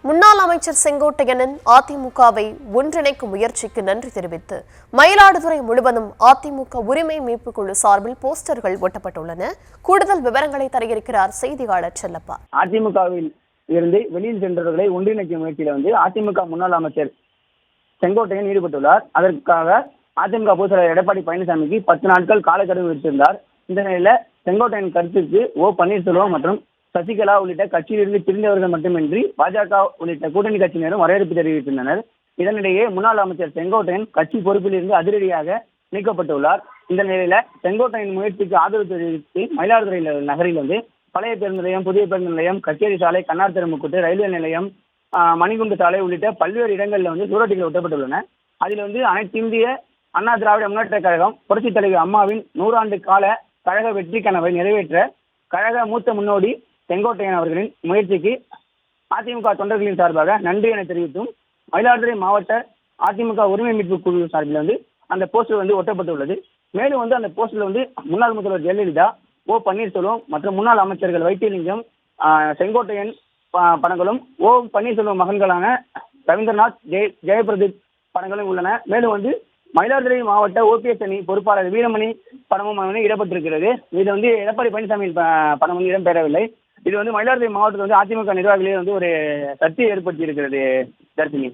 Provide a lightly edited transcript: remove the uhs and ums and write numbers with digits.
முன்னாள் அமைச்சர் செங்கோட்டையனின் அதிமுகவை ஒன்றிணைக்கும் முயற்சிக்கு நன்றி தெரிவித்து மயிலாடுதுறை முழுவதும் அதிமுக உரிமை மீட்புக் குழு சார்பில் போஸ்டர்கள் ஒட்டப்பட்டுள்ளன. கூடுதல் விவரங்களை தருகிறார் செய்தியாளர் செல்லப்பா. அதிமுகவில் இருந்து வெளியில் சென்றவர்களை ஒன்றிணைக்கும் முயற்சியில் அதிமுக முன்னாள் அமைச்சர் செங்கோட்டையன் ஈடுபட்டுள்ளார். அதற்காக அதிமுக பொதுச் செயலாளர் எடப்பாடி பழனிசாமிக்கு 10 நாட்கள் காலக்கெடு விடுத்திருந்தார். இந்த நிலையில செங்கோட்டையன் கருத்துக்கு பன்னீர்செல்வம் மற்றும் சசிகலா உள்ளிட்ட கட்சியிலிருந்து பிரிந்தவர்கள் மட்டுமின்றி பாஜக உள்ளிட்ட கூட்டணி கட்சியினரும் வரவேற்பு தெரிவித்திருந்தனர். இதனிடையே முன்னாள் அமைச்சர் செங்கோட்டையன் கட்சி பொறுப்பில் இருந்து அதிரடியாக நீக்கப்பட்டுள்ளார். இந்த நிலையில செங்கோட்டையன் முயற்சிக்கு ஆதரவு தெரிவித்து மயிலாடுதுறை நகரில் பழைய பேருந்து நிலையம், புதிய பேருந்து நிலையம், கச்சேரி சாலை, கண்ணார் தெருமுக்குட்டு, ரயில்வே நிலையம், மணிகுண்டு சாலை உள்ளிட்ட பல்வேறு இடங்களில் சுவரொட்டிகள் ஒட்டப்பட்டுள்ளன. அதில் அனைத்து இந்திய அண்ணா திராவிட முன்னேற்ற கழகம் புரட்சித் தலைவர் அம்மாவின் 100 ஆண்டு கால கழக வெற்றி கனவை நிறைவேற்ற கழக மூத்த முன்னோடி செங்கோட்டையன் அவர்களின் முயற்சிக்கு அதிமுக தொண்டர்களின் சார்பாக நன்றி என தெரிவித்தும் மயிலாடுதுறை மாவட்ட அதிமுக உரிமை மீட்பு குழு சார்பில் அந்த போஸ்டர் ஒட்டப்பட்டுள்ளது. மேலும் அந்த போஸ்டர்ல முன்னாள் முதல்வர் ஜெயலலிதா, பன்னீர்செல்வம் மற்றும் முன்னாள் அமைச்சர்கள் வைத்தியலிங்கம், செங்கோட்டையன் படங்களும், பன்னீர்செல்வம் மகன்களான ரவீந்திரநாத், ஜெயபிரதீப் படங்களும் உள்ளன. மேலும் மயிலாடுதுறை மாவட்ட OPS அணி பொறுப்பாளர் வீரமணி படமும் இடம்பெற்றிருக்கிறது. இது எடப்பாடி பழனிசாமி படம் இடம்பெறவில்லை. இது மயிலாடுதுறை மாவட்டத்தில் அதிமுக நிர்வாகிகளே ஒரு சர்ச்சையை ஏற்படுத்தி இருக்கிறது. தர்ஷினி.